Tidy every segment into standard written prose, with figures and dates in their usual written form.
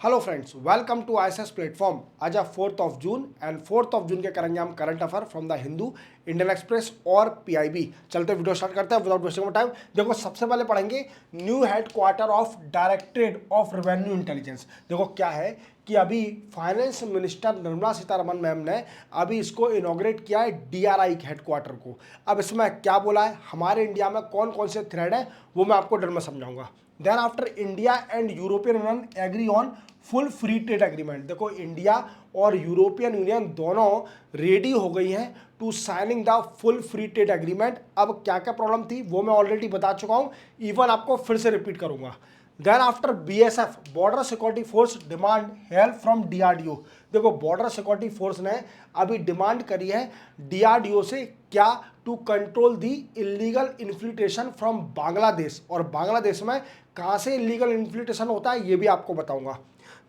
Hello friends, welcome to ISS platform. आज है 4 जून and 4 जून के करेंगे हम current affair from the Hindu, Indian express और पीआईबी। चलते वीडियो स्टार्ट करते हैं विदाउट वेस्टिंग टाइम। देखो, सबसे पहले पढ़ेंगे new head quarter of directorate of revenue intelligence. देखो क्या है कि अभी finance minister Nirmala Sitharaman ma'am ने अभी इसको इनॉग्रेट किया है, डीआरआई हेड क्वार्टर को। अब इसमें क्या बोला है, हमारे इंडिया में कौन कौन से थ्रेड है वो मैं आपको डिटेल में समझाऊंगा। Then after India and European union agree on full free trade agreement. देखो, इंडिया और यूरोपियन यूनियन दोनों रेडी हो गई हैं to signing the full free trade agreement. अब क्या क्या प्रॉब्लम थी वो मैं ऑलरेडी बता चुका हूं, इवन आपको फिर से रिपीट करूंगा। Then after BSF border security force demand help from DRDO. देखो, बॉर्डर सिक्योरिटी फोर्स ने अभी डिमांड करी है डीआरडीओ से, क्या, to control the illegal infiltration from Bangladesh. और बांग्लादेश में कहाँ से इलीगल इन्फ्लिट्रेशन होता है ये भी आपको बताऊंगा।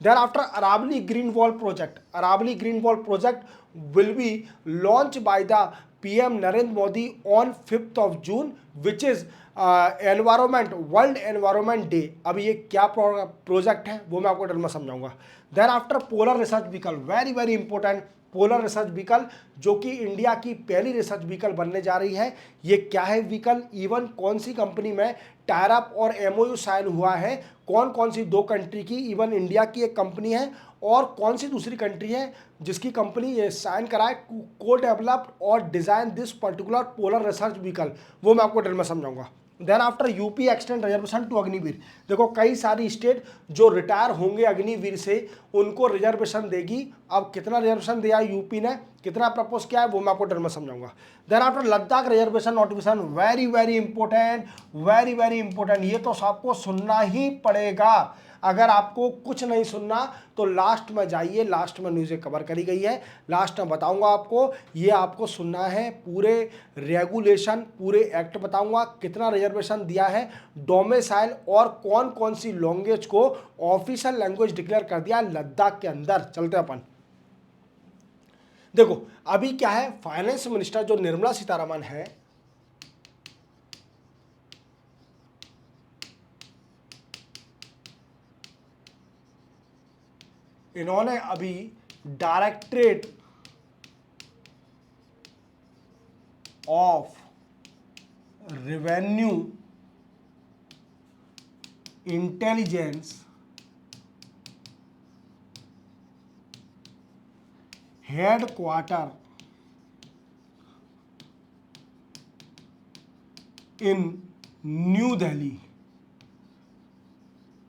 Then after Aravali Green Wall project, Aravali Green Wall project will be launched by the PM Narendra Modi on 5th of June, which is World Environment Day। अब ये क्या प्रोजेक्ट है वो मैं आपको डिटेल में समझाऊंगा। Then after polar research vehicle, very very important, polar research vehicle जो कि इंडिया की पहली रिसर्च व्हीकल बनने जा रही है। ये क्या है व्हीकल, इवन कौन सी कंपनी में टायर अप और एमओयू साइन हुआ है, कौन कौन सी दो कंट्री की, इवन इंडिया की एक कंपनी है और कौन सी दूसरी कंट्री है जिसकी कंपनी ये साइन कराए को डेवलप्ड और design this particular polar research vehicle, वो मैं आपको डिटेल में समझाऊंगा। Then after UP extend reservation to Agniveer. देखो, कई सारी स्टेट जो रिटायर होंगे अग्निवीर से उनको रिजर्वेशन देगी। अब कितना रिजर्वेशन दिया है यूपी ने, कितना प्रपोज किया है वो मैं आपको डिटेल में समझाऊंगा। Then after Ladakh reservation notification, very very important, very very important. ये तो आपको सुनना ही पड़ेगा। अगर आपको कुछ नहीं सुनना तो लास्ट में जाइए, लास्ट में न्यूज़ें कवर करी गई है, लास्ट में बताऊंगा आपको। ये आपको सुनना है, पूरे रेगुलेशन, पूरे एक्ट बताऊंगा, कितना रिजर्वेशन दिया है, डोमिसाइल और कौन कौन सी लैंग्वेज को ऑफिशियल लैंग्वेज डिक्लेयर कर दिया लद्दाख के अंदर। चलते अपन। देखो, अभी क्या है, फाइनेंस मिनिस्टर जो निर्मला सीतारमण है, इन्होंने अभी directorate of revenue intelligence head quarter in new Delhi,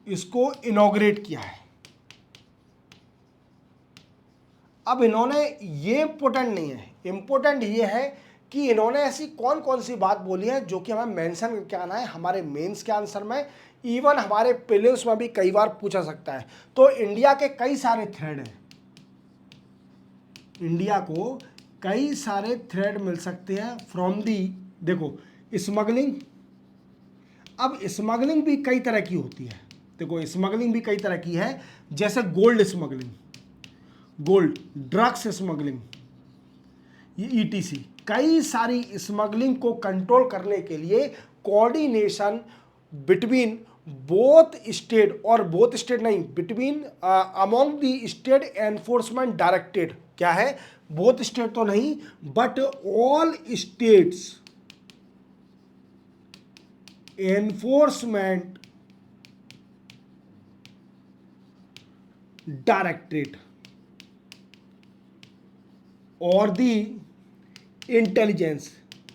इसको इनॉग्रेट किया है। अब इन्होंने, ये इंपॉर्टेंट नहीं है, इंपॉर्टेंट ये है कि इन्होंने ऐसी कौन कौन सी बात बोली है जो कि हमें मेंशन करके आना है हमारे मेंस के आंसर में, इवन हमारे प्रीलिम्स में भी कई बार पूछा सकता है। तो इंडिया के कई सारे थ्रेड हैं, इंडिया को कई सारे थ्रेड मिल सकते हैं फ्रॉम दी, देखो, स्मगलिंग। अब स्मगलिंग भी कई तरह की होती है। देखो, स्मगलिंग भी कई तरह की है, जैसे gold smuggling, gold, drugs smuggling, ये ईटीसी। कई सारी स्मगलिंग को कंट्रोल करने के लिए कोऑर्डिनेशन बिटवीन बोथ स्टेट, और बोथ स्टेट नहीं, between among the state enforcement directorate. क्या है, बोथ स्टेट तो नहीं but all states enforcement directorate और दी इंटेलिजेंस।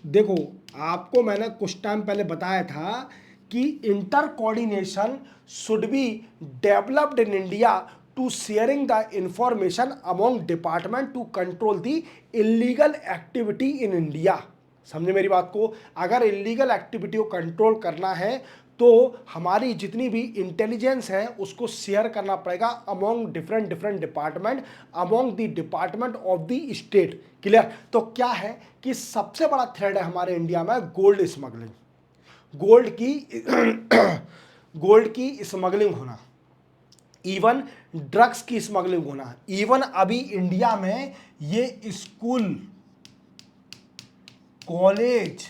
देखो, आपको मैंने कुछ टाइम पहले बताया था कि inter coordination should be developed in India to sharing the information among department to control the illegal activity in India. समझे मेरी बात को, अगर इलीगल एक्टिविटी को कंट्रोल करना है तो हमारी जितनी भी इंटेलिजेंस है उसको शेयर करना पड़ेगा among different different department, among the department of the state. Clear. तो क्या है कि सबसे बड़ा थ्रेड है हमारे इंडिया में गोल्ड स्मगलिंग, गोल्ड की स्मगलिंग होना, इवन ड्रग्स की स्मगलिंग होना। इवन अभी इंडिया में ये स्कूल, कॉलेज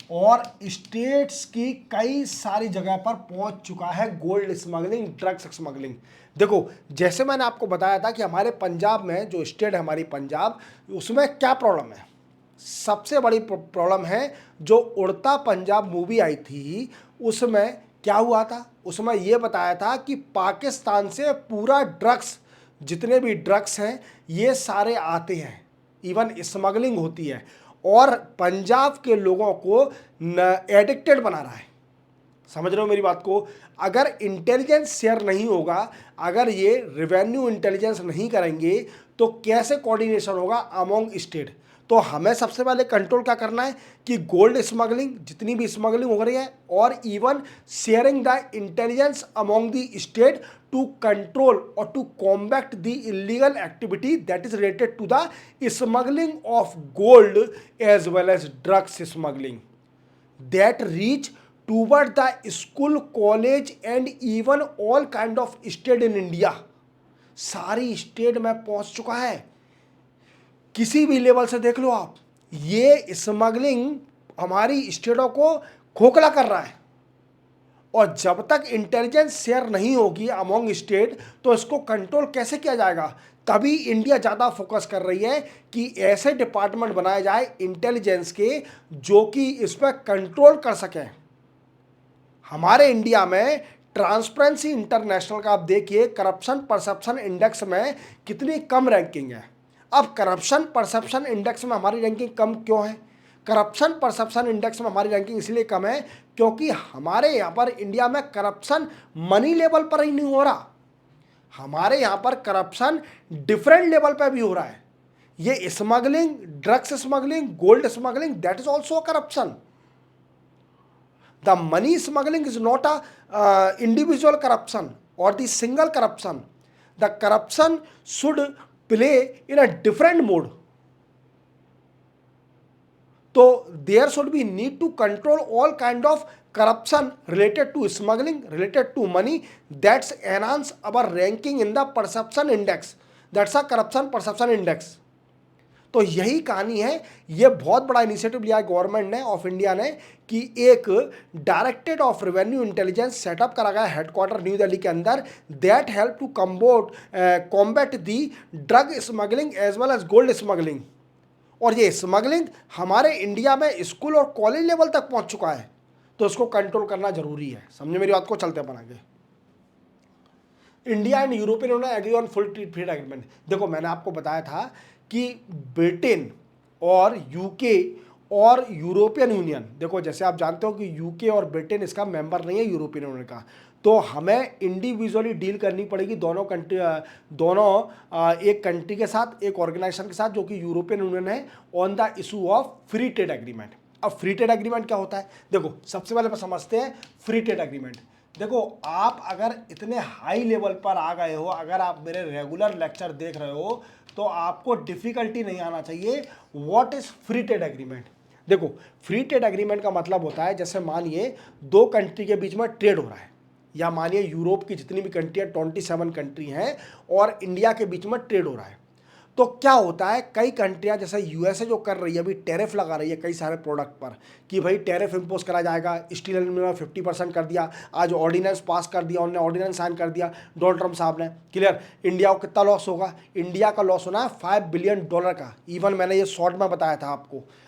और स्टेट्स की कई सारी जगह पर पहुंच चुका है गोल्ड स्मगलिंग, ड्रग्स स्मगलिंग। देखो जैसे मैंने आपको बताया था कि हमारे पंजाब में जो स्टेट है हमारी पंजाब, उसमें क्या प्रॉब्लम है, सबसे बड़ी प्रॉब्लम है जो उड़ता पंजाब मूवी आई थी उसमें क्या हुआ था, उसमें यह बताया था कि पाकिस्तान से पूरा ड्रग्स, जितने भी ड्रग्स हैं ये सारे आते हैं, इवन स्मगलिंग होती है और पंजाब के लोगों को एडिक्टेड बना रहा है। समझ रहे हो मेरी बात को? अगर इंटेलिजेंस शेयर नहीं होगा, अगर ये रेवेन्यू इंटेलिजेंस नहीं करेंगे तो कैसे कोऑर्डिनेशन होगा अमोंग स्टेट? तो हमें सबसे पहले कंट्रोल क्या करना है कि गोल्ड स्मगलिंग, जितनी भी स्मगलिंग हो रही है, और even sharing the intelligence among the state to control और to combat the illegal activity that is related to the smuggling of gold as well as drugs smuggling that reach toward the school, college and even all kind of state in India। सारी state में पहुंच चुका है, किसी भी level से देख लो आप। ये स्मगलिंग हमारी स्टेटों को खोखला कर रहा है और जब तक इंटेलिजेंस शेयर नहीं होगी अमोंग स्टेट तो इसको कंट्रोल कैसे किया जाएगा? तभी इंडिया ज़्यादा फोकस कर रही है कि ऐसे डिपार्टमेंट बनाए जाए इंटेलिजेंस के जो कि इस पर कंट्रोल कर सकें। हमारे इंडिया में ट्रांसपेरेंसी इंटरनेशनल का आप देखिए करप्शन परसेप्शन इंडेक्स में कितनी कम रैंकिंग है। अब करप्शन परसेप्शन इंडेक्स में हमारी रैंकिंग कम क्यों है? करप्शन परसेप्शन इंडेक्स में हमारी रैंकिंग इसलिए कम है क्योंकि हमारे यहाँ पर इंडिया में करप्शन मनी लेवल पर ही नहीं हो रहा, हमारे यहाँ पर करप्शन डिफरेंट लेवल पर भी हो रहा है। ये smuggling, drugs smuggling, gold smuggling, that is also corruption. The money smuggling is not a individual corruption और the single corruption. The corruption should play in a different mode. तो there should be need to control all kind of corruption related to smuggling, related to money, that's enhance our ranking in the perception index, that's a corruption perception index। तो यही कहानी है। ये बहुत बड़ा initiative लिया है गवर्नमेंट ने ऑफ इंडिया ने कि एक directed of revenue intelligence setup करा गया हेडक्वार्टर न्यू दिल्ली के अंदर, that help to combat the drug smuggling as well as gold smuggling. और ये स्मगलिंग हमारे इंडिया में स्कूल और कॉलेज लेवल तक पहुंच चुका है, तो इसको कंट्रोल करना जरूरी है। समझे मेरी बात को? चलते अपन आगे। India and European union agree on full trade agreement. देखो मैंने आपको बताया था कि ब्रिटेन और यूके और यूरोपियन यूनियन, देखो जैसे आप जानते हो कि यूके और ब्रिटेन इसका मेंबर नहीं है यूरोपियन यूनियन का, तो हमें इंडिविजुअली डील करनी पड़ेगी दोनों कंट्री, एक कंट्री के साथ, एक ऑर्गेनाइजेशन के साथ जो कि यूरोपियन यूनियन है, on the issue of free trade agreement. अब फ्री ट्रेड एग्रीमेंट क्या होता है? देखो सबसे पहले समझते हैं फ्री ट्रेड एग्रीमेंट। देखो आप अगर इतने हाई लेवल पर आ गए हो, अगर आप मेरे रेगुलर लेक्चर देख रहे हो तो आपको डिफिकल्टी नहीं आना चाहिए। What is free trade agreement? देखो फ्री ट्रेड एग्रीमेंट का मतलब होता है जैसे मानिए दो कंट्री के बीच में ट्रेड हो रहा है, या मानिए यूरोप की जितनी भी कंट्री है 27 कंट्री हैं और इंडिया के बीच में ट्रेड हो रहा है, तो क्या होता है कई कंट्रियां जैसे यूएसए जो कर रही है अभी टैरिफ लगा रही है कई सारे प्रोडक्ट पर कि भाई टैरिफ इंपोज करा जाएगा। स्टील एल्यूमिनियम 50% कर दिया, आज ऑर्डिनेंस पास कर दिया, उन्होंने ऑर्डिनेंस साइन कर दिया डोनाल्ड ट्रम्प साहब ने। क्लियर? इंडिया को कितना लॉस होगा? इंडिया का लॉस होना है $5 बिलियन का। इवन मैंने ये शॉर्ट में बताया था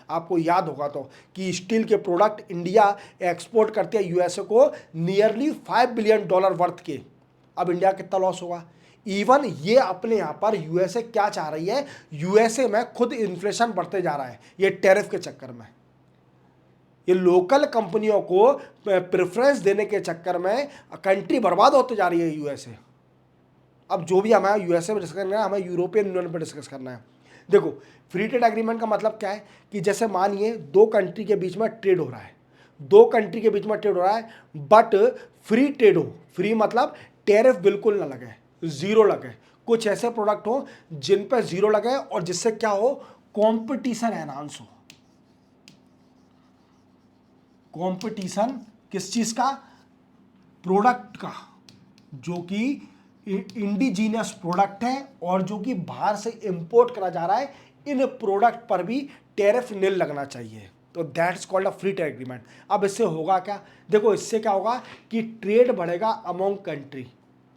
आपको याद होगा तो कि स्टील के प्रोडक्ट इंडिया एक्सपोर्ट करते हैं यूएसए को नियरली $5 बिलियन वर्थ के। अब इंडिया कितना लॉस होगा? इवन ये अपने यहाँ पर यूएसए क्या चाह रही है, यूएसए में खुद इन्फ्लेशन बढ़ते जा रहा है ये टैरिफ के चक्कर में। ये लोकल कंपनियों को प्रेफरेंस देने के चक्कर में कंट्री बर्बाद होते जा रही है यूएसए। अब जो भी हमें यूएसए में डिस्कस करना है, हमें यूरोपियन यूनियन पर डिस्कस करना है। देखो फ्री ट्रेड एग्रीमेंट का मतलब क्या है कि जैसे मानिए दो कंट्री के बीच में ट्रेड हो रहा है, दो कंट्री के बीच में ट्रेड हो रहा है बट फ्री ट्रेड हो। फ्री मतलब टैरिफ बिल्कुल ना लगे, जीरो लगे। कुछ ऐसे प्रोडक्ट हो जिन पे जीरो लगे और जिससे क्या हो, कंपटीशन एनहांस हो। कंपटीशन किस चीज का? प्रोडक्ट का, जो कि इंडिजीनियस प्रोडक्ट है और जो कि बाहर से इंपोर्ट करा जा रहा है, इन प्रोडक्ट पर भी टैरिफ नील लगना चाहिए। तो that's called a free trade agreement. अब इससे होगा क्या, देखो इससे क्या होगा कि ट्रेड बढ़ेगा अमोंग कंट्री।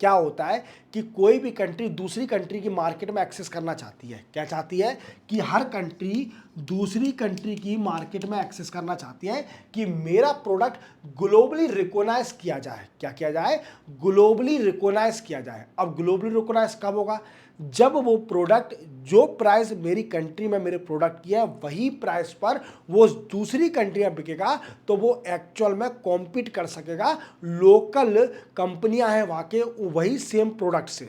क्या होता है कि कोई भी कंट्री दूसरी कंट्री की मार्केट में एक्सेस करना चाहती है, क्या चाहती है कि हर कंट्री दूसरी कंट्री की मार्केट में एक्सेस करना चाहती है कि मेरा प्रोडक्ट ग्लोबली रिकॉग्नाइज किया जाए। क्या किया जाए, ग्लोबली रिकॉग्नाइज किया जाए। अब ग्लोबली रिकॉग्नाइज कब होगा, जब वो प्रोडक्ट जो प्राइस मेरी कंट्री में मेरे प्रोडक्ट की है वही प्राइस पर वो दूसरी कंट्री में बिकेगा, तो वो एक्चुअल में कॉम्पीट कर सकेगा लोकल कंपनियां हैं वहाँ के वही सेम प्रोडक्ट से।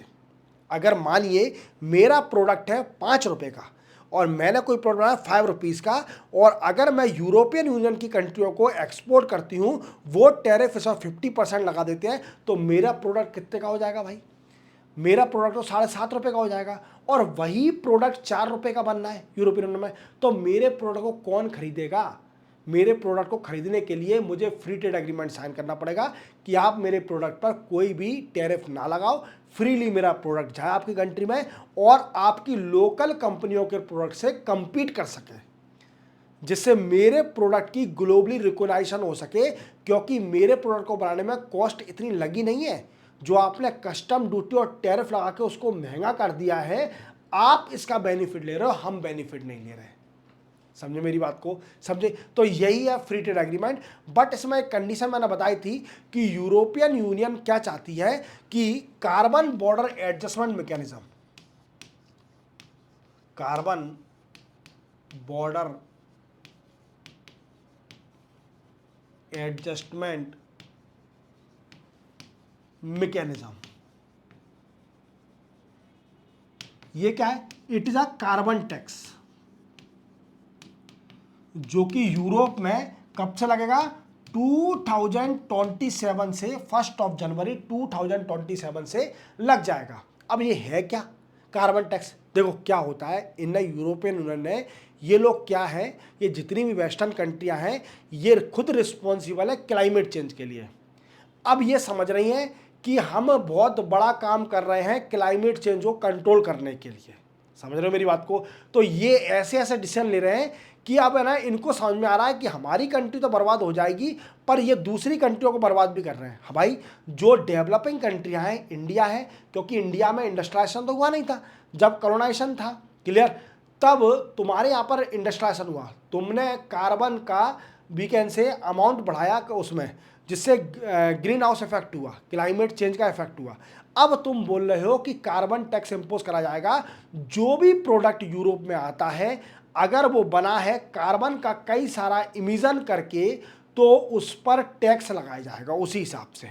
अगर मानिए मेरा प्रोडक्ट है 5 रुपये का और मैंने कोई प्रोडक्ट बनाया 5 रुपीज़ का, और अगर मैं यूरोपियन यूनियन की कंट्रियों को एक्सपोर्ट करती हूँ, वो टैरिफ इसमें 50% लगा देते हैं, तो मेरा प्रोडक्ट कितने का हो जाएगा भाई, मेरा प्रोडक्ट तो 7.5 रुपये का हो जाएगा। और वही प्रोडक्ट 4 रुपये का बनना है यूरोपियन यूनियन में, तो मेरे प्रोडक्ट को कौन खरीदेगा। मेरे प्रोडक्ट को खरीदने के लिए मुझे फ्री ट्रेड एग्रीमेंट साइन करना पड़ेगा कि आप मेरे प्रोडक्ट पर कोई भी टैरिफ ना लगाओ, फ्रीली मेरा प्रोडक्ट जाए आपकी कंट्री में और आपकी लोकल कंपनियों के प्रोडक्ट से compete कर सके, जिससे मेरे प्रोडक्ट की ग्लोबली रिकॉग्नाइजेशन हो सके। क्योंकि मेरे प्रोडक्ट को बनाने में कॉस्ट इतनी लगी नहीं है, जो आपने कस्टम ड्यूटी और टैरिफ लगा के उसको महंगा कर दिया है, आप इसका बेनिफिट ले रहे हो, हम बेनिफिट नहीं ले रहे। समझे मेरी बात को, समझे। तो यही है फ्री ट्रेड एग्रीमेंट। बट इसमें एक कंडीशन मैंने बताई थी कि यूरोपियन यूनियन क्या चाहती है कि carbon border adjustment mechanism, carbon border adjustment mechanism, ये क्या है, it is a carbon tax, जो कि यूरोप में कब से लगेगा, 2027 से 1 जनवरी 2027 से लग जाएगा। अब ये है क्या कार्बन टैक्स, देखो क्या होता है, इन यूरोपियन यूनियन ने, ये लोग क्या है, ये जितनी भी वेस्टर्न कंट्रियां हैं ये खुद रिस्पॉन्सिबल है क्लाइमेट चेंज के लिए। अब ये समझ रही हैं कि हम बहुत बड़ा काम कर रहे हैं क्लाइमेट चेंज को कंट्रोल करने के लिए, समझ रहे हो मेरी बात को। तो ये ऐसे ऐसे डिसीजन ले रहे हैं कि अब है ना, इनको समझ में आ रहा है कि हमारी कंट्री तो बर्बाद हो जाएगी, पर ये दूसरी कंट्रियों को बर्बाद भी कर रहे हैं। हाँ भाई, जो डेवलपिंग कंट्रियां हैं, इंडिया है, क्योंकि इंडिया में इंडस्ट्रियलाइजेशन तो हुआ नहीं था जब कॉलोनाइजेशन था, क्लियर, तब तुम्हारे यहाँ पर इंडस्ट्रियलाइजेशन हुआ, तुमने कार्बन का वीकेंड से अमाउंट बढ़ाया उसमें, जिससे ग्रीन हाउस इफेक्ट हुआ, क्लाइमेट चेंज का इफेक्ट हुआ। अब तुम बोल रहे हो कि कार्बन टैक्स इंपोज करा जाएगा, जो भी प्रोडक्ट यूरोप में आता है अगर वो बना है कार्बन का कई सारा इमिशन करके, तो उस पर टैक्स लगाया जाएगा उसी हिसाब से।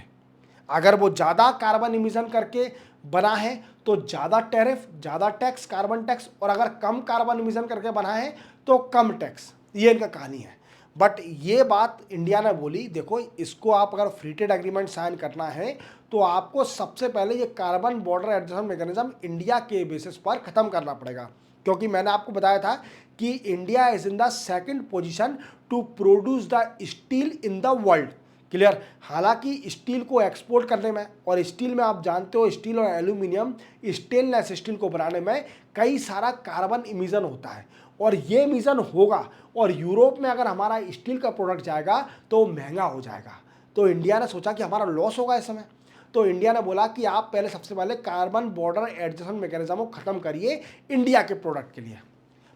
अगर वो ज़्यादा कार्बन इमिशन करके बना है तो ज़्यादा टैरिफ, ज़्यादा टैक्स, कार्बन टैक्स, और अगर कम कार्बन इमिशन करके बना है तो कम टैक्स। ये इनका कहानी है। बट ये बात इंडिया ने बोली, देखो इसको आप अगर फ्री ट्रेड एग्रीमेंट साइन करना है तो आपको सबसे पहले ये carbon border adjustment mechanism India के बेसिस पर ख़त्म करना पड़ेगा, क्योंकि मैंने आपको बताया था कि India is in the second position to produce the steel in the world, clear. हालांकि स्टील को एक्सपोर्ट करने में, और स्टील में आप जानते हो स्टील और एल्यूमिनियम, स्टेनलेस स्टील को बनाने में कई सारा कार्बन इमिशन होता है, और ये इमिशन होगा, और यूरोप में अगर हमारा स्टील का प्रोडक्ट जाएगा तो महंगा हो जाएगा। तो इंडिया ने सोचा कि हमारा लॉस होगा इस समय, तो इंडिया ने बोला कि आप पहले सबसे पहले कार्बन बॉर्डर एडजस्टमेंट मैकेनिज्म को ख़त्म करिए इंडिया के प्रोडक्ट के लिए।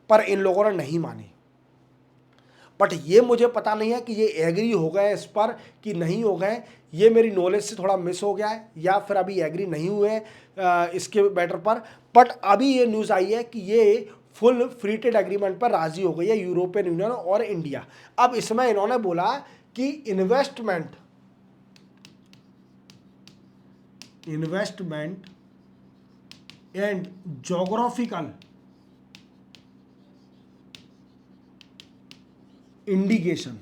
पर इन लोगों ने नहीं मानी। बट ये मुझे पता नहीं है कि ये एग्री हो गए इस पर कि नहीं हो गए, ये मेरी नॉलेज से थोड़ा मिस हो गया है, या फिर अभी एग्री नहीं हुए इसके मैटर पर। बट अभी ये न्यूज़ आई है कि ये फुल फ्री ट्रेड एग्रीमेंट पर राजी हो गई है यूरोपियन यूनियन और इंडिया। अब इसमें इन्होंने बोला कि investment and geographical indication,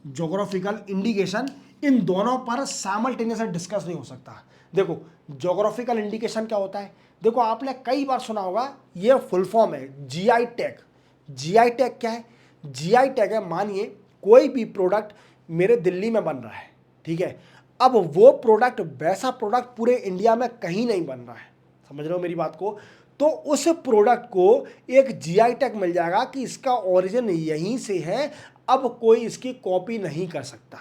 geographical indication, इन दोनों पर साइमल्टेनियसली डिस्कस नहीं हो सकता। देखो जोग्राफिकल इंडिकेशन क्या होता है, देखो आपने कई बार सुना होगा, ये फुल फॉर्म है जीआई टैग। जीआई टैग क्या है, जीआई टैग है, मानिए कोई भी प्रोडक्ट मेरे दिल्ली में बन रहा है, ठीक है, अब वो प्रोडक्ट, वैसा प्रोडक्ट पूरे इंडिया में कहीं नहीं बन रहा है, समझ रहे हो मेरी बात को। तो उस प्रोडक्ट को एक जीआई टैग मिल जाएगा कि इसका ओरिजिन यहीं से है, अब कोई इसकी कॉपी नहीं कर सकता।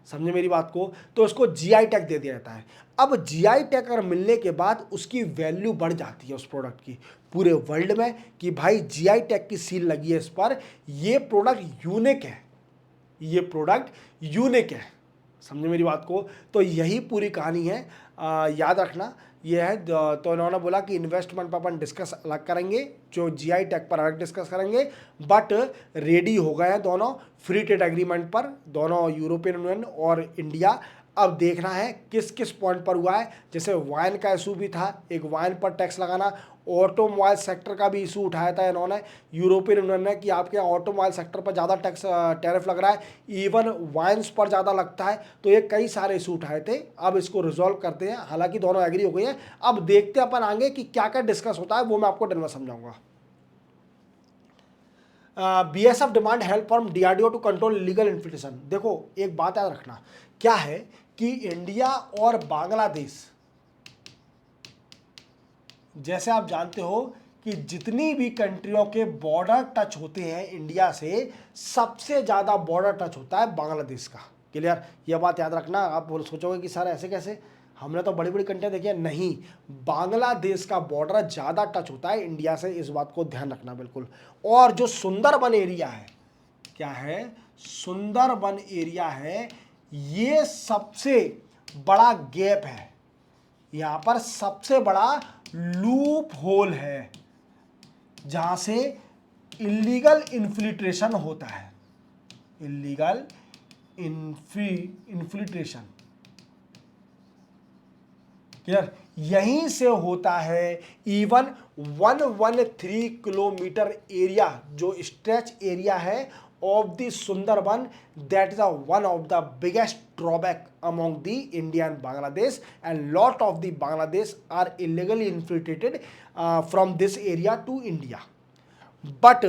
समझे मेरी बात को? तो उसको जीआई टैग दे दिया जाता है। अब जीआई टैग अगर मिलने के बाद उसकी वैल्यू बढ़ जाती है उस प्रोडक्ट की पूरे वर्ल्ड में, कि भाई जीआई टैग की सील लगी है इस पर, ये प्रोडक्ट यूनिक है, ये प्रोडक्ट यूनिक है। समझे मेरी बात को? तो यही पूरी कहानी है, याद रखना ये है। तो इन्होंने बोला कि इन्वेस्टमेंट पर अपन डिस्कस अलग करेंगे, जो जीआई टैग पर अलग डिस्कस करेंगे, बट रेडी हो गए हैं दोनों फ्री ट्रेड एग्रीमेंट पर, दोनों यूरोपियन यूनियन और इंडिया। अब देखना है किस किस पॉइंट पर हुआ है। जैसे वाइन का इशू भी था, एक वाइन पर टैक्स लगाना, ऑटोमोबाइल सेक्टर का भी इशू उठाया था इन्होंने, यूरोपियन यूनियन ने, कि आपके यहाँ ऑटोमोबाइल सेक्टर पर ज़्यादा टैक्स टैरिफ लग रहा है, इवन वाइन्स पर ज़्यादा लगता है। तो ये कई सारे इशू उठाए थे, अब इसको रिजॉल्व करते हैं। हालांकि दोनों एग्री हो गए हैं, अब देखते हैं अपन आगे कि क्या क्या डिस्कस होता है, वो मैं आपको डिटेल में समझाऊंगा। BSF demand help from DRDO to control illegal infiltration. देखो एक बात याद रखना, क्या है कि इंडिया और बांग्लादेश, जैसे आप जानते हो कि जितनी भी कंट्रियों के बॉर्डर टच होते हैं इंडिया से, सबसे ज़्यादा बॉर्डर टच होता है बांग्लादेश का। क्लियर? ये बात याद रखना। आप सोचोगे कि सर ऐसे कैसे, हमने तो बड़ी बड़ी कंट्रियाँ देखी है। नहीं, बांग्लादेश का बॉर्डर ज़्यादा टच होता है इंडिया से, इस बात को ध्यान रखना बिल्कुल। और जो सुंदरबन एरिया है, क्या है, सुंदरबन एरिया है, ये सबसे बड़ा गैप है, यहाँ पर सबसे बड़ा लूप होल है जहाँ से इलीगल इन्फिल्ट्रेशन होता है, इलीगल इन्फिल्ट्रेशन। क्लियर? यहीं से होता है। इवन 113 किलोमीटर एरिया जो स्ट्रेच एरिया है of the Sundarban, that is one of the biggest drawback among the India and Bangladesh, and lot of the Bangladesh are illegally infiltrated from this area to India. But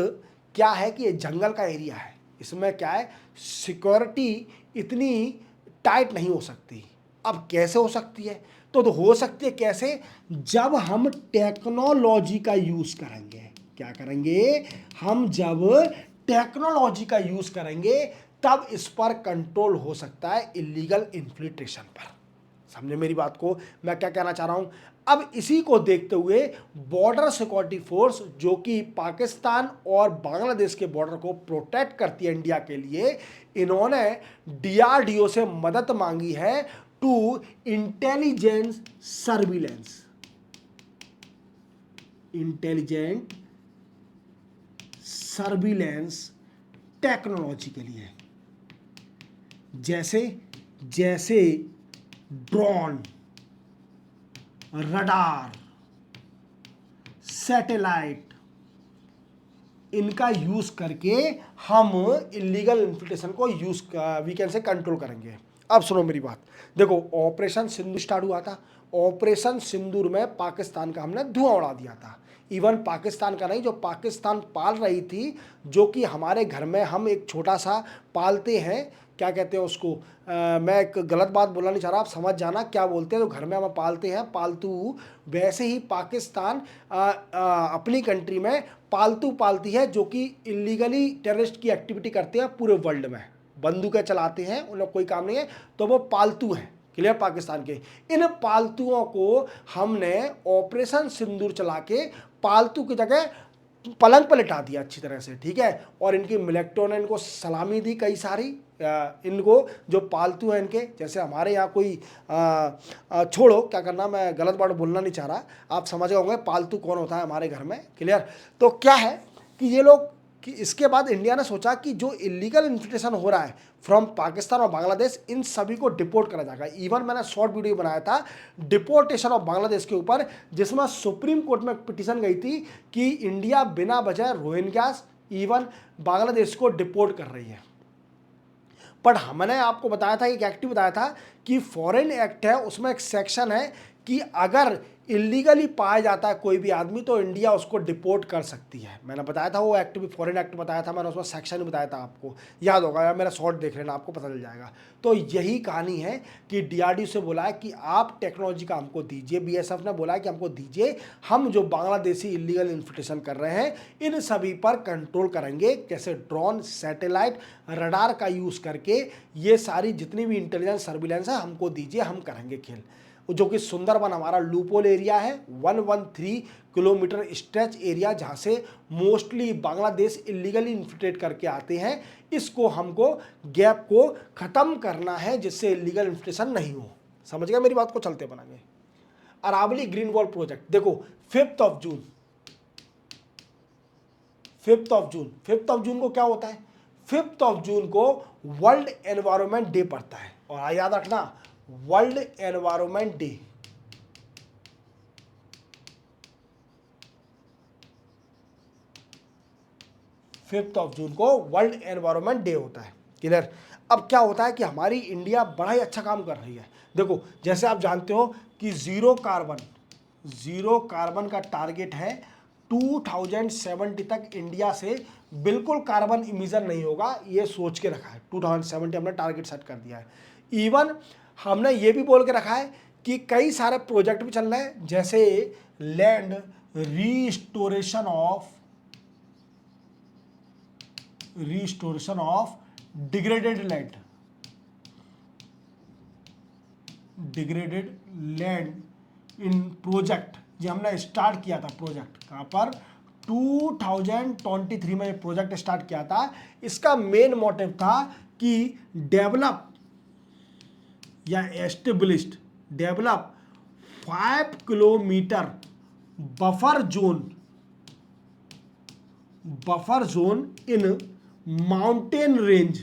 क्या है कि ये जंगल का area है, इसमें क्या है, सिक्योरिटी इतनी टाइट नहीं हो सकती। अब कैसे हो सकती है? तो हो सकती है कैसे, जब हम टेक्नोलॉजी का यूज करेंगे। क्या करेंगे हम? जब टेक्नोलॉजी का यूज करेंगे तब इस पर कंट्रोल हो सकता है, इलीगल इन्फिल्ट्रेशन पर। समझे मेरी बात को मैं क्या कहना चाह रहा हूं? अब इसी को देखते हुए बॉर्डर सिक्योरिटी फोर्स, जो कि पाकिस्तान और बांग्लादेश के बॉर्डर को प्रोटेक्ट करती है इंडिया के लिए, इन्होंने DRDO से मदद मांगी है to intelligence surveillance, intelligent surveillance technology के लिए। जैसे जैसे ड्रोन, रडार, सैटेलाइट, इनका यूज करके हम इलीगल इन्फिल्ट्रेशन को use we can say control करेंगे। अब सुनो मेरी बात, देखो ऑपरेशन सिंदूर स्टार्ट हुआ था। ऑपरेशन सिंदूर में पाकिस्तान का हमने धुआं उड़ा दिया था। इवन पाकिस्तान का नहीं, जो पाकिस्तान पाल रही थी, जो कि हमारे घर में हम एक छोटा सा पालते हैं, क्या कहते हैं उसको, मैं एक गलत बात बोलना नहीं चाह रहा, आप समझ जाना क्या बोलते हैं, जो घर में हम पालते हैं पालतू, वैसे ही पाकिस्तान अपनी कंट्री में पालतू पालती है, जो कि इलीगली टेररिस्ट की एक्टिविटी करते हैं पूरे वर्ल्ड में, बंदूकें चलाते हैं, उन लोग कोई काम नहीं है, तो वो पालतू हैं। क्लियर? पाकिस्तान के इन पालतुओं को हमने ऑपरेशन सिंदूर चला के पालतू की जगह पलंग पर लिटा दिया अच्छी तरह से, ठीक है। और इनकी मिलिट्री ने इनको सलामी दी कई सारी, इनको जो पालतू हैं इनके, जैसे हमारे यहाँ कोई छोड़ो क्या करना, मैं गलत बात बोलना नहीं चाह रहा, आप समझ गए होंगे पालतू कौन होता है हमारे घर में। क्लियर? तो क्या है कि ये लोग, कि इसके बाद इंडिया ने सोचा कि जो इलीगल इन्फिल्ट्रेशन हो रहा है फ्रॉम पाकिस्तान और बांग्लादेश, इन सभी को डिपोर्ट करा जाएगा। इवन मैंने शॉर्ट वीडियो बनाया था डिपोर्टेशन ऑफ बांग्लादेश के ऊपर, जिसमें सुप्रीम कोर्ट में पिटीशन गई थी कि इंडिया बिना वजह रोहिंग्यास इवन बांग्लादेश को डिपोर्ट कर रही है। पर हमने आपको बताया था, एक एक्ट बताया था कि फॉरेन एक्ट है, उसमें एक सेक्शन है कि अगर इलीगली पाया जाता है कोई भी आदमी तो इंडिया उसको डिपोर्ट कर सकती है। मैंने बताया था वो एक्ट भी, फॉरेन एक्ट बताया था मैंने, उसमें सेक्शन भी बताया था, आपको याद होगा, या मेरा शॉर्ट देख लेना आपको पता चल जाएगा। तो यही कहानी है कि डीआरडीओ से बोला है कि आप टेक्नोलॉजी का हमको दीजिए, बीएसएफ ने बोला है कि हमको दीजिए, हम जो बांग्लादेशी इलीगल इन्फिल्ट्रेशन कर रहे हैं इन सभी पर कंट्रोल करेंगे, जैसे ड्रोन, सैटेलाइट, रडार का यूज़ करके ये सारी जितनी भी इंटेलिजेंस सर्विलेंस है हमको दीजिए, हम करेंगे खेल। जो कि सुंदरबन हमारा लूपोल एरिया है, 113 किलोमीटर स्ट्रेच एरिया, जहाँ से मोस्टली बांग्लादेश इलीगली इन्फिल्ट्रेट करके आते हैं, इसको हमको गैप को ख़त्म करना है जिससे इलीगल इन्फिल्ट्रेशन नहीं हो। समझ गए मेरी बात को, चलते बनाएंगे। अरावली ग्रीन वॉल प्रोजेक्ट देखो 5 जून, 5 जून को क्या होता है, 5 जून को वर्ल्ड एनवायरनमेंट डे पड़ता है, और याद रखना world environment day, fifth of June को वर्ल्ड एनवायरनमेंट डे होता है। क्लियर। अब क्या होता है कि हमारी इंडिया बड़ा ही अच्छा काम कर रही है। देखो जैसे आप जानते हो कि जीरो कार्बन का टारगेट है, 2070 तक इंडिया से बिल्कुल कार्बन इमिशन नहीं होगा, ये सोच के रखा है। 2070 हमने टारगेट सेट कर दिया है। इवन हमने ये भी बोल के रखा है कि कई सारे प्रोजेक्ट भी चल रहे हैं, जैसे land restoration of degraded land in project, ये हमने स्टार्ट किया था प्रोजेक्ट कहाँ पर, 2023 में ये प्रोजेक्ट स्टार्ट किया था। इसका मेन मोटिव था कि develop 5 kilometre buffer zone in mountain range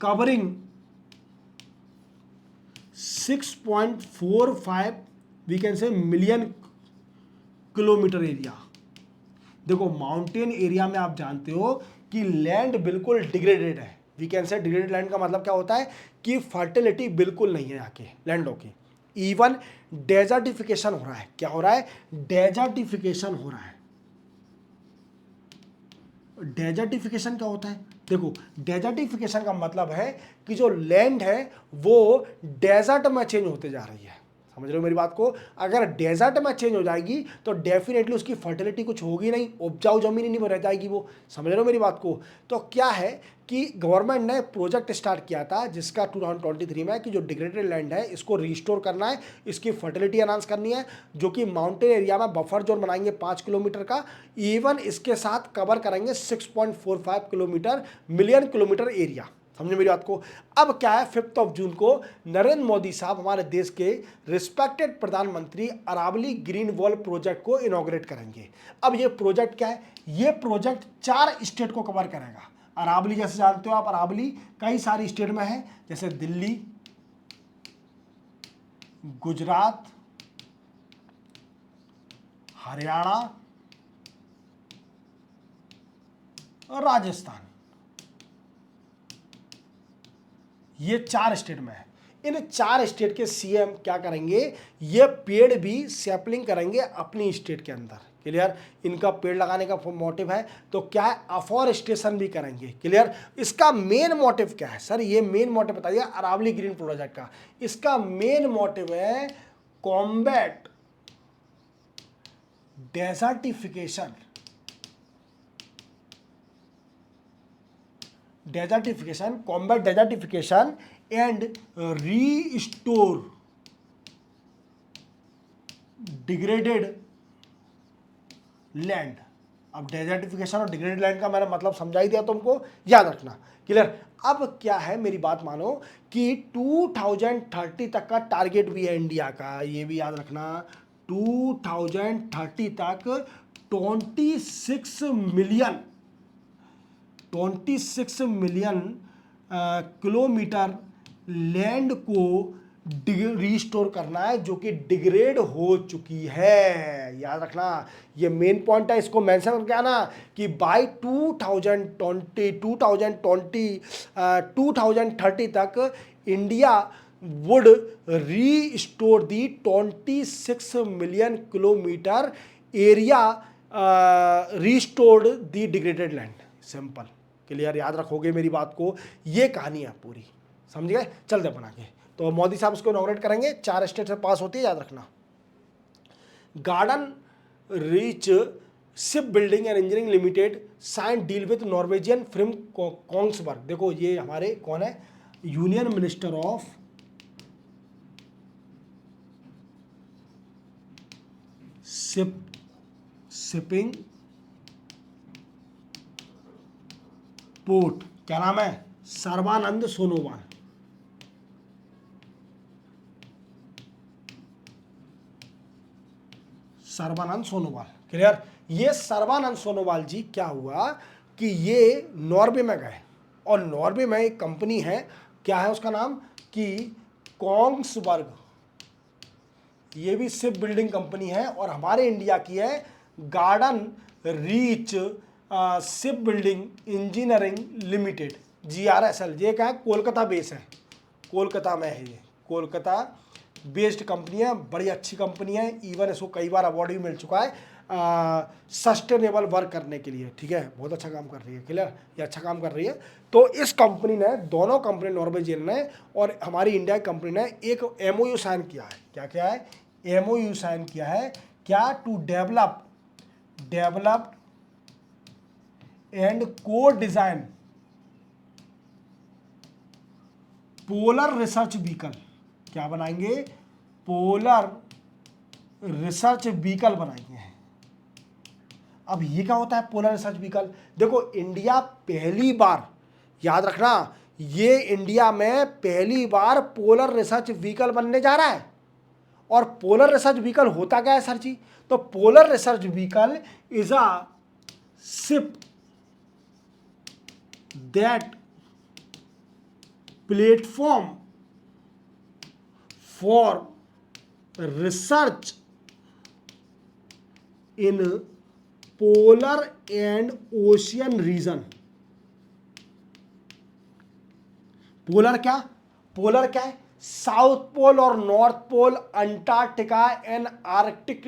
covering 6.45 we can say million kilometre area. देखो माउंटेन एरिया में आप जानते हो कि लैंड बिल्कुल डिग्रेडेड है। We can say degraded land का मतलब क्या होता है कि फर्टिलिटी बिल्कुल नहीं है यहाँ के लैंडों की। इवन डेजर्टिफिकेशन हो रहा है। क्या हो रहा है? डेजर्टिफिकेशन हो रहा है। डेजर्टिफिकेशन क्या होता है? देखो डेजर्टिफिकेशन का मतलब है कि जो लैंड है वो डेजर्ट में चेंज होते जा रही है। समझ रहे हो मेरी बात को? अगर डेजर्ट में चेंज हो जाएगी तो डेफिनेटली उसकी फर्टिलिटी कुछ होगी नहीं, उपजाऊ जमीन ही नहीं रह जाएगी वो। समझ रहे हो मेरी बात को? तो क्या है कि गवर्नमेंट ने प्रोजेक्ट स्टार्ट किया था जिसका 2023 में कि जो डिग्रेडेड लैंड है इसको रिस्टोर करना है, इसकी फर्टिलिटी एनहांस करनी है, जो कि माउंटेन एरिया में बफर जोन बनाएंगे 5 किलोमीटर का, इवन इसके साथ कवर करेंगे 6.45 किलोमीटर मिलियन किलोमीटर एरिया। समझे मेरी बात को? अब क्या है, 5 जून को नरेंद्र मोदी साहब हमारे देश के रिस्पेक्टेड प्रधानमंत्री अरावली ग्रीन वॉल प्रोजेक्ट को इनॉग्रेट करेंगे। अब ये प्रोजेक्ट क्या है? ये प्रोजेक्ट 4 स्टेट को कवर करेगा। अरावली जैसे जानते हो आप, अरावली कई सारी स्टेट में है, जैसे दिल्ली, गुजरात, हरियाणा और राजस्थान, ये 4 स्टेट में है। इन 4 स्टेट के सीएम क्या करेंगे? ये पेड़ भी सैपलिंग करेंगे अपनी स्टेट के अंदर। क्लियर? इनका पेड़ लगाने का मोटिव है तो क्या है, अफॉरेस्टेशन भी करेंगे। क्लियर? इसका मेन मोटिव क्या है सर? ये मेन मोटिव बताइए अरावली ग्रीन प्रोजेक्ट का। इसका मेन मोटिव है combat desertification and restore degraded land. अब डेजर्टिफिकेशन और डिग्रेडेड लैंड का मैंने मतलब समझा ही दिया तुमको, याद रखना। क्लियर? अब क्या है, मेरी बात मानो कि 2030 तक का टारगेट भी है इंडिया का, ये भी याद रखना। 2030 तक 26 मिलियन किलोमीटर लैंड को रीस्टोर करना है जो कि डिग्रेड हो चुकी है। याद रखना, ये मेन पॉइंट है, इसको मेंशन करके आना कि बाय 2030 तक India would restore the 26 million kilometre area restored the degraded land. Simple, clear, याद रखोगे मेरी बात को, ये कहानी है पूरी, समझ गए। चलते अपन आगे। तो मोदी साहब इसको इनॉग्रेट करेंगे, 4 स्टेट से पास होती है, याद रखना। Garden Reach Ship Building and Engineering Limited sign deal with Norwegian film Kongsberg. देखो ये हमारे कौन है, union minister of shipping port, क्या नाम है, सर्बानंद सोनोवाल। सर्बानंद सोनोवाल, क्लियर। ये सर्बानंद सोनोवाल जी क्या हुआ कि ये नॉर्वे में गए, और नॉर्वे में एक कंपनी है, क्या है उसका नाम, कि कोंग्सबर्ग, ये भी शिप बिल्डिंग कंपनी है, और हमारे इंडिया की है garden Reach Ship building engineering limited, GRSL। ये क्या है, कोलकाता बेस है, कोलकाता में है ये, कोलकाता बेस्ड कंपनी है, बड़ी अच्छी कंपनी है। इवन इसको कई बार अवार्ड भी मिल चुका है सस्टेनेबल वर्क करने के लिए, ठीक है, बहुत अच्छा काम कर रही है, क्लियर, ये अच्छा काम कर रही है। तो इस कंपनी ने, दोनों कंपनी नॉर्वेजियन ने और हमारी इंडिया की कंपनी ने एक MOU साइन किया है। क्या क्या है, MOU साइन किया है, क्या, टू डेवलप एंड को डिजाइन पोलर रिसर्च व्हीकल। क्या बनाएंगे, पोलर रिसर्च व्हीकल बनाएंगे। अब ये क्या होता है पोलर रिसर्च व्हीकल, देखो इंडिया पहली बार, याद रखना, ये इंडिया में पहली बार पोलर रिसर्च व्हीकल बनने जा रहा है। और पोलर रिसर्च व्हीकल होता क्या है सर जी, तो polar research vehicle is a ship that platform for research in polar and ocean region. Polar क्या, पोलर क्या है, साउथ पोल और north pole, Antarctica and Arctic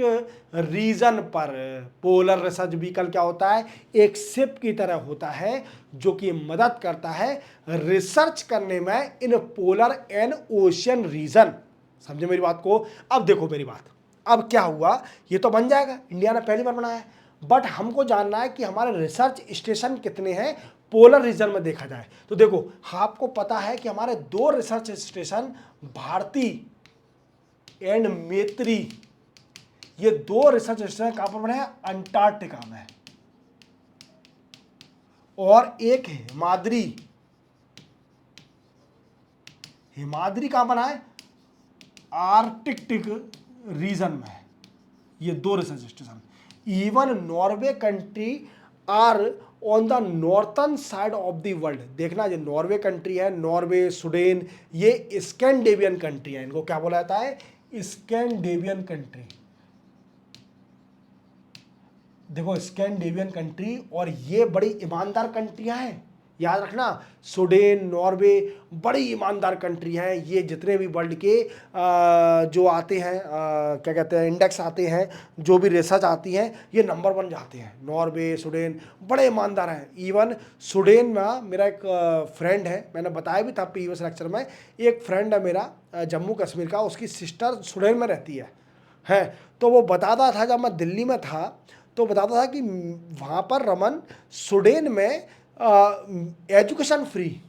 region पर पोलर रिसर्च व्हीकल क्या होता है, एक शिप की तरह होता है जो कि मदद करता है रिसर्च करने में in polar and ocean region. समझे मेरी बात को। अब देखो मेरी बात, अब क्या हुआ, ये तो बन जाएगा, इंडिया ने पहली बार बनाया है, बट हमको जानना है कि हमारे रिसर्च स्टेशन कितने हैं पोलर रीजन में देखा जाए। तो देखो आपको पता है कि हमारे 2 रिसर्च स्टेशन भारती एंड मैत्री, ये 2 रिसर्च स्टेशन कहां पर बने हैं, अंटार्कटिका में, और एक हिमाद्री, हिमाद्री कहां बना है, आर्कटिक रीजन में। ये 2 research station. Even Norway country are on the northern side of the world. देखना, ये नॉर्वे कंट्री है, नॉर्वे, स्वीडन, ये स्कैंडिनेवियन कंट्री है, इनको क्या बोला जाता है, स्कैंडिनेवियन कंट्री। देखो स्कैंडिनेवियन कंट्री, और ये बड़ी ईमानदार कंट्रियां हैं, याद रखना, स्वीडन, नॉर्वे बड़ी ईमानदार कंट्री हैं। ये जितने भी वर्ल्ड के जो आते हैं, क्या कहते हैं, इंडेक्स आते हैं, जो भी रिसर्च आती हैं, ये नंबर 1 जाते हैं। नॉर्वे, स्वीडन बड़े ईमानदार हैं। इवन स्वीडन में मेरा एक फ्रेंड है, मैंने बताया भी था प्रीवियस लेक्चर में, एक फ्रेंड है मेरा जम्मू कश्मीर का, उसकी सिस्टर स्वीडन में रहती है। तो वो बताता था, जब मैं दिल्ली में था तो बताता था कि वहाँ पर रमन, स्वीडन में एजुकेशन फ्री,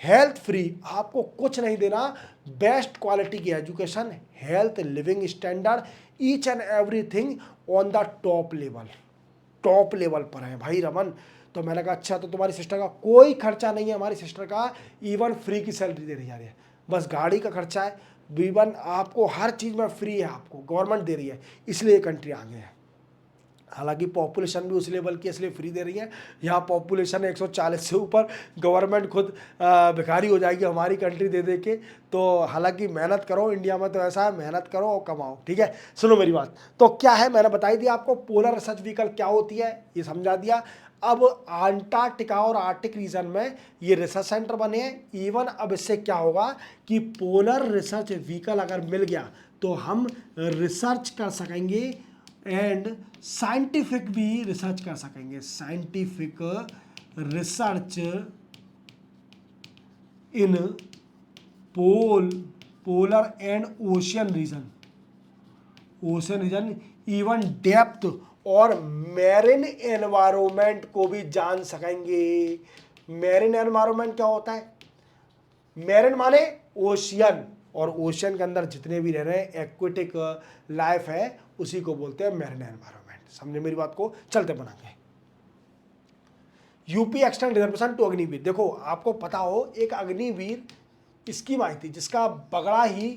हेल्थ फ्री, आपको कुछ नहीं देना, बेस्ट क्वालिटी की education, health, living standard, each and everything on the top level पर है भाई रमन। तो मैंने कहा अच्छा, तो तुम्हारी सिस्टर का कोई खर्चा नहीं है, हमारी सिस्टर का इवन फ्री की सैलरी दे रही है, बस गाड़ी का खर्चा है, इवन आपको हर चीज़ में फ्री है, आपको गवर्नमेंट दे रही है, इसलिए ये कंट्री आगे है। हालांकि पॉपुलेशन भी उस लेवल की इसलिए फ्री दे रही है। यहाँ पॉपुलेशन 140 से ऊपर, गवर्नमेंट खुद भिखारी हो जाएगी हमारी कंट्री दे दे के। तो हालांकि मेहनत करो, इंडिया में तो ऐसा है, मेहनत करो और कमाओ, ठीक है। सुनो मेरी बात, तो क्या है मैंने बताई दिया आपको, पोलर रिसर्च व्हीकल क्या होती है ये समझा दिया। अब अंटार्कटिका और आर्टिक रीजन में ये रिसर्च सेंटर बने हैं। इवन अब इससे क्या होगा कि पोलर रिसर्च व्हीकल अगर मिल गया तो हम रिसर्च कर सकेंगे एंड साइंटिफिक भी रिसर्च कर सकेंगे। Scientific research in polar and ocean region, even depth और मैरिन एनवायरमेंट को भी जान सकेंगे। मैरिन एनवायरमेंट क्या होता है? मैरिन माने ओशियन, और ओशियन के अंदर जितने भी रह रहे हैं एक्वेटिक लाइफ है उसी को बोलते हैं मैरिन एनवायरमेंट। समझे मेरी बात को? चलते बनाएंगे। UP extend reservation to Agniveer. देखो आपको पता हो एक अग्निवीर स्कीम आई थी जिसका बगड़ा ही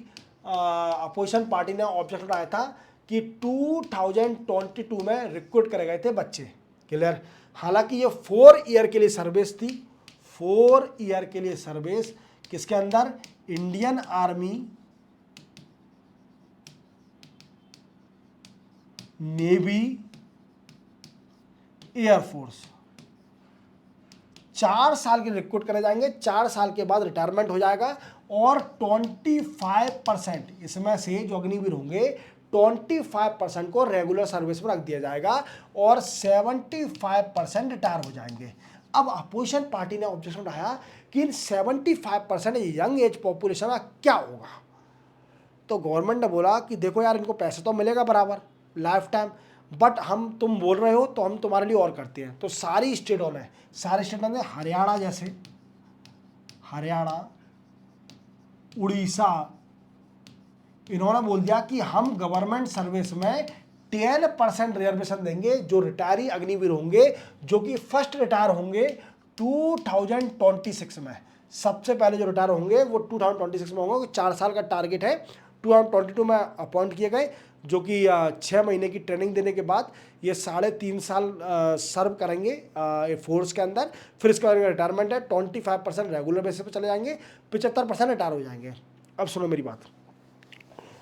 अपोजिशन पार्टी ने ऑब्जेक्ट उठाया था कि 2022 में रिक्रूट करे गए थे बच्चे। क्लियर? हालांकि ये 4 ईयर के लिए सर्विस थी, 4 ईयर के लिए सर्विस किसके अंदर? Indian army, navy, air force. 4 साल के रिक्रूट करे जाएंगे, 4 साल के बाद रिटायरमेंट हो जाएगा और 25% इसमें से जो अग्निवीर होंगे 25% को रेगुलर सर्विस में रख दिया जाएगा और 75% रिटायर हो जाएंगे। अब अपोजिशन पार्टी ने ऑब्जेक्शन उठाया कि इन 75% यंग एज पॉपुलेशन का क्या होगा। तो गवर्नमेंट ने बोला कि देखो यार इनको पैसे तो मिलेगा बराबर लाइफ टाइम, बट हम तुम बोल रहे हो तो हम तुम्हारे लिए और करते हैं। तो सारी स्टेटों ने, सारे स्टेटों ने, हरियाणा जैसे, हरियाणा, उड़ीसा, इन्होंने बोल दिया कि हम गवर्नमेंट सर्विस में 10% रिजर्वेशन देंगे जो रिटायरी अग्निवीर होंगे, जो कि फर्स्ट रिटायर होंगे 2026 में। सबसे पहले जो रिटायर होंगे वो 2026 में होंगे। 4 साल का टारगेट है। 2022 में अपॉइंट किए गए, जो कि 6 महीने की ट्रेनिंग देने के बाद ये 3.5 साल सर्व करेंगे फोर्स के अंदर। फिर इसके बाद रिटायरमेंट है। 25% रेगुलर बेसिस पे चले जाएंगे, 75% रिटायर हो जाएंगे। अब सुनो मेरी बात,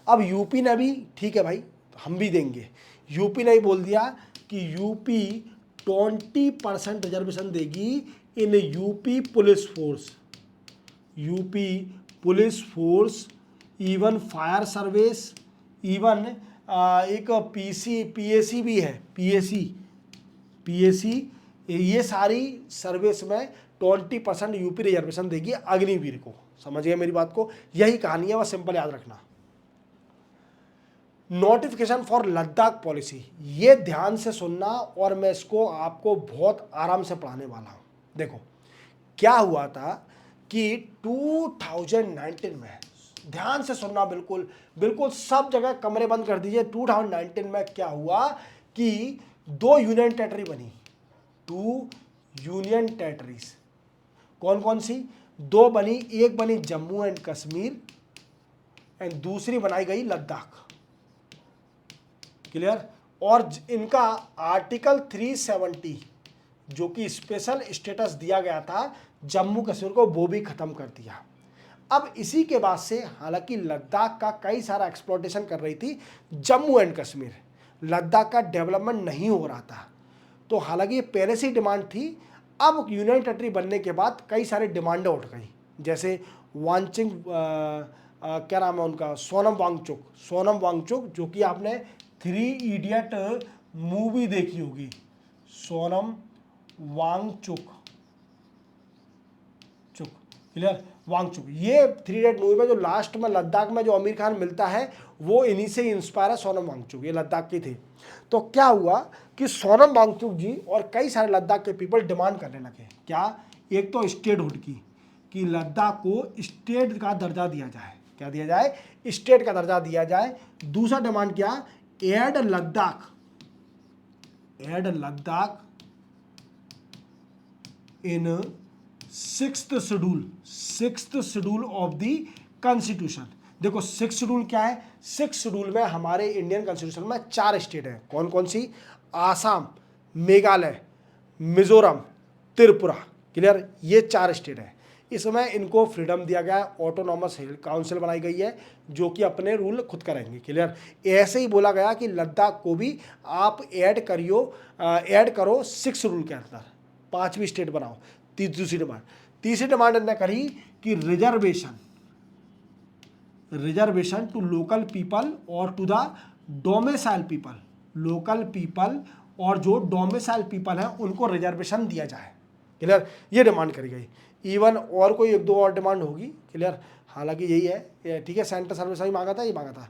अब यूपी ने भी ठीक है भाई हम भी देंगे, यूपी ने ही बोल दिया कि यूपी 20% रिजर्वेशन देगी in UP police force, UP police force, even fire service, even एक पीएसी भी है, पीएसी, ये सारी सर्विस में 20% यूपी रिजर्वेशन देगी अग्निवीर को। समझ गए मेरी बात को? यही कहानी है, बस सिंपल याद रखना। नोटिफिकेशन फॉर लद्दाख पॉलिसी, ये ध्यान से सुनना और मैं इसको आपको बहुत आराम से पढ़ाने वाला हूँ। देखो क्या हुआ था कि 2019 में, ध्यान से सुनना, बिल्कुल बिल्कुल सब जगह कमरे बंद कर दीजिए। 2019 में क्या हुआ कि 2 यूनियन टेरिटरी बनी, 2 यूनियन टेरिटरीज। कौन कौन सी? 2 बनी, एक बनी जम्मू एंड कश्मीर एंड दूसरी बनाई गई लद्दाख। क्लियर? और इनका आर्टिकल 370 जो कि स्पेशल स्टेटस दिया गया था जम्मू कश्मीर को, वो भी खत्म कर दिया। अब इसी के बाद से हालांकि लद्दाख का कई सारा एक्सप्लॉयटेशन कर रही थी जम्मू एंड कश्मीर, लद्दाख का डेवलपमेंट नहीं हो रहा था। तो हालांकि ये पहले से ही डिमांड थी। अब यूनियन टेरिटरी बनने के बाद कई सारी डिमांडें उठ गई, जैसे वांगचुक, क्या नाम है उनका, सोनम वांगचुक, जो कि आपने 3 इडियट मूवी देखी होगी। सोनम वांगचुक, क्लियर? वांगचुक, ये 3 इडियट मूवी में जो लास्ट में लद्दाख में जो आमिर खान मिलता है वो इन्हीं से ही इंस्पायर है। सोनम वांगचुक ये लद्दाख की थी। तो क्या हुआ कि सोनम वांगचुक जी और कई सारे लद्दाख के पीपल डिमांड करने लगे। क्या? एक तो स्टेटहुड की, कि लद्दाख को स्टेट का दर्जा दिया जाए। क्या दिया जाए? स्टेट का दर्जा दिया जाए। दूसरा डिमांड क्या? Add Ladakh in 6th schedule of the constitution. देखो 6th शेड्यूल क्या है? 6th शेड्यूल में हमारे इंडियन कॉन्स्टिट्यूशन में 4 स्टेट हैं। कौन कौन सी? आसाम, मेघालय, मिजोरम, त्रिपुरा। क्लियर, ये 4 स्टेट है। इसमें इनको फ्रीडम दिया गया है, ऑटोनॉमस हिल काउंसिल बनाई गई है जो कि अपने रूल खुद करेंगे। क्लियर, ऐसे ही बोला गया कि लद्दाख को भी आप ऐड करो 6 रूल के अंदर, 5वीं स्टेट बनाओ। तीसरी डिमांड इन्होंने करी कि रिजर्वेशन टू लोकल पीपल और to the domicile people. Local people और जो डोमिसाइल पीपल है उनको रिजर्वेशन दिया जाए। क्लियर, ये डिमांड करी गई। इवन और कोई 1-2 और डिमांड होगी। क्लियर, हालांकि यही है। ठीक है, सेंट्रल सर्विस भी मांगा था, ये मांगा था,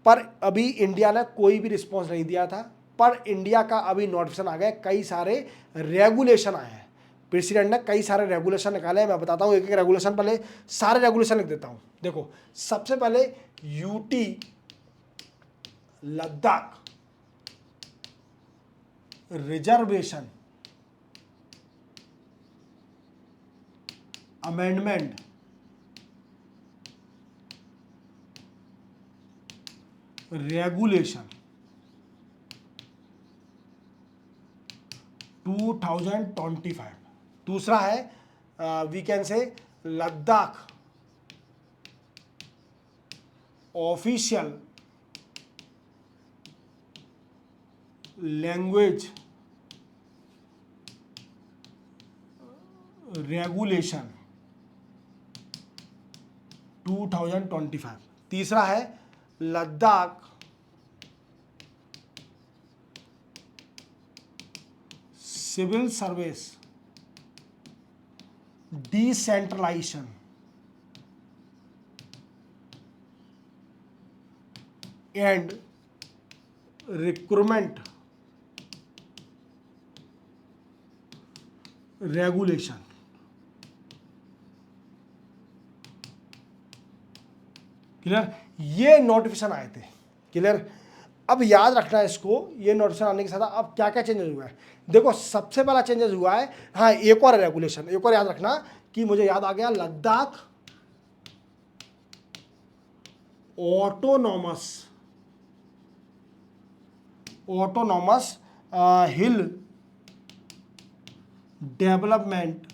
पर अभी इंडिया ने कोई भी रिस्पॉन्स नहीं दिया था। पर इंडिया का अभी नोटिफिकेशन आ गया, कई सारे रेगुलेशन आए हैं। प्रेसिडेंट ने कई सारे रेगुलेशन निकाले हैं। मैं बताता हूँ एक एक रेगुलेशन, पहले सारे रेगुलेशन लिख देता हूँ। देखो, सबसे पहले UT Ladakh reservation amendment regulation 2025। दूसरा है वी कैन से लद्दाख ऑफिशियल लैंग्वेज रेगुलेशन 2025। तीसरा है Ladakh civil service decentralisation and recruitment regulation. Clear, ये नोटिफिकेशन आए थे। क्लियर, अब याद रखना है इसको, ये नोटिफिकेशन आने के साथ अब क्या क्या चेंजेस हुआ है। देखो, सबसे पहला चेंजेस हुआ है, हाँ एक और रेगुलेशन, एक और याद रखना कि मुझे याद आ गया, लद्दाख ऑटोनॉमस हिल डेवलपमेंट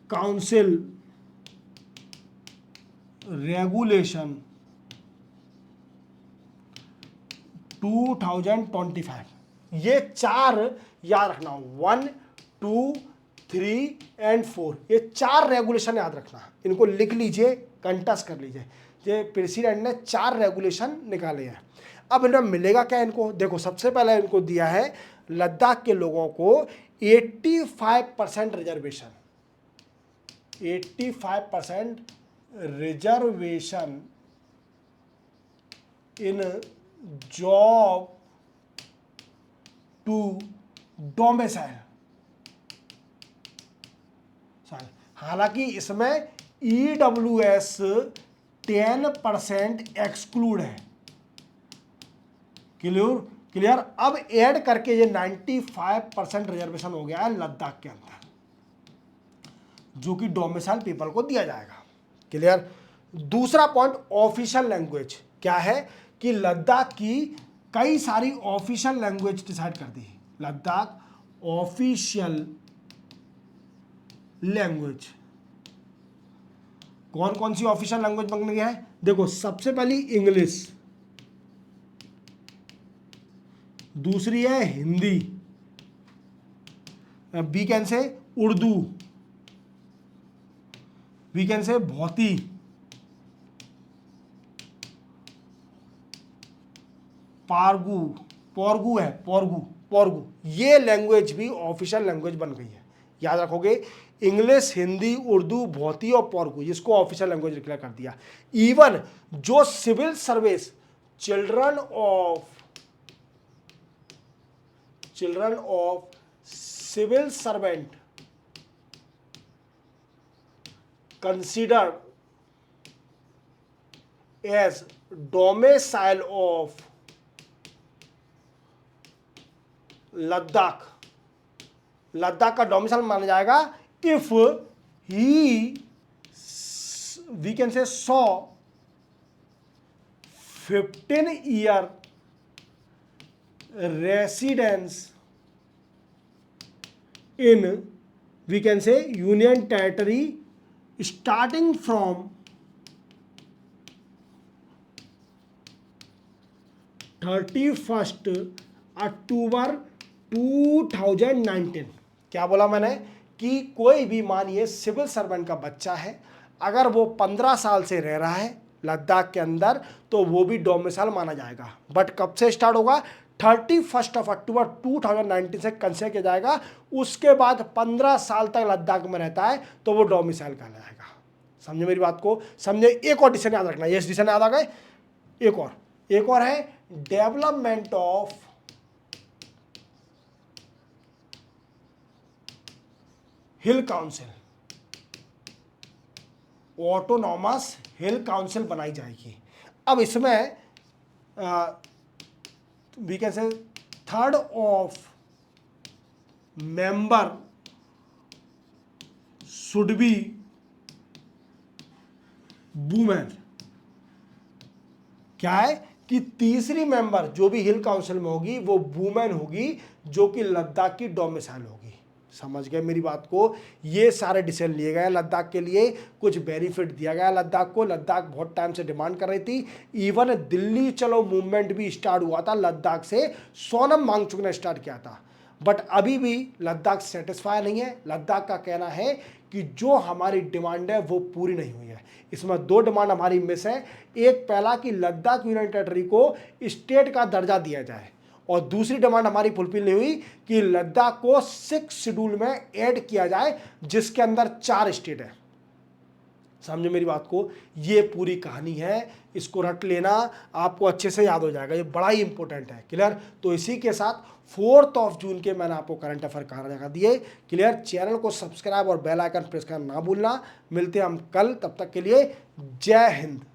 काउंसिल रेगुलेशन 2025। ये 4 याद रखना, 1, 2, 3 एंड 4, ये 4 रेगुलेशन याद रखना। इनको लिख लीजिए, कंटस्ट कर लीजिए। ये प्रेसिडेंट ने 4 रेगुलेशन निकाले हैं। अब इनमें मिलेगा क्या इनको, देखो सबसे पहले इनको दिया है लद्दाख के लोगों को 85% reservation, 85% reservation in job to domicile. हालांकि इसमें EWS 10% एक्सक्लूड है। क्लियर, अब ऐड करके ये 95% रिजर्वेशन हो गया है लद्दाख के अंदर, जो कि डोमिसाइल पीपल को दिया जाएगा। क्लियर, दूसरा पॉइंट ऑफिशियल लैंग्वेज क्या है कि लद्दाख की कई सारी ऑफिशियल लैंग्वेज डिसाइड कर दी। लद्दाख ऑफिशियल लैंग्वेज, कौन कौन सी ऑफिशियल लैंग्वेज बन गई है, देखो सबसे पहली इंग्लिश, दूसरी है हिंदी, वी कैन से उर्दू, वी कैन से भौती, पोरगू, ये लैंग्वेज भी ऑफिशियल लैंग्वेज बन गई है। याद रखोगे, इंग्लिश, हिंदी, उर्दू, भौती और पोरगू, इसको ऑफिशियल लैंग्वेज डिक्लेयर कर दिया। इवन जो civil service children of civil servant considered as domicile of Ladakh का डोमिसाइल माना जाएगा if he we can say 15 year residence in, we can say, union territory starting from 31 अक्टूबर 2019। क्या बोला मैंने कि कोई भी मानिए सिविल सर्वेंट का बच्चा है, अगर वो 15 साल से रह रहा है लद्दाख के अंदर तो वो भी डोमिसाइल माना जाएगा। बट कब से स्टार्ट होगा? 31 अक्टूबर 2019 से कंसिडर किया जाएगा। उसके बाद 15 साल तक लद्दाख में रहता है तो वो डोमिसाइल कहलाएगा। समझे मेरी बात को? समझे? एक और डिसीजन याद रखना, ये डिसीजन याद आ गए। एक और है development of hill council. Autonomous hill council बनाई जाएगी। अब इसमें we can say third of member should be women. क्या है कि तीसरी मेंबर जो भी हिल काउंसिल में होगी वो वुमेन होगी, जो कि लद्दाख की डोमिसाइल होगी। समझ गए मेरी बात को? ये सारे डिसीजन लिए गए लद्दाख के लिए, कुछ बेनिफिट दिया गया लद्दाख को। लद्दाख बहुत टाइम से डिमांड कर रही थी। इवन दिल्ली चलो मूवमेंट भी स्टार्ट हुआ था लद्दाख से, सोनम वांगचुक ने स्टार्ट किया था। बट अभी भी लद्दाख सेटिस्फाई नहीं है। लद्दाख का कहना है कि जो हमारी डिमांड है वो पूरी नहीं हुई है। इसमें 2 डिमांड हमारी मिस है। एक, पहला कि लद्दाख यूनियन टेरिटरी को स्टेट का दर्जा दिया जाए, और दूसरी डिमांड हमारी फुलफिल नहीं हुई कि लद्दाख को 6 शेड्यूल में ऐड किया जाए, जिसके अंदर 4 स्टेट है। समझो मेरी बात को? ये पूरी कहानी है, इसको रट लेना, आपको अच्छे से याद हो जाएगा, ये बड़ा ही इंपॉर्टेंट है। क्लियर? तो इसी के साथ 4 जून के मैंने आपको करंट अफेयर कहा जगह दिए। क्लियर? चैनल को सब्सक्राइब और बेल आइकन प्रेस करना ना भूलना। मिलते हैं हम कल, तब तक के लिए जय हिंद।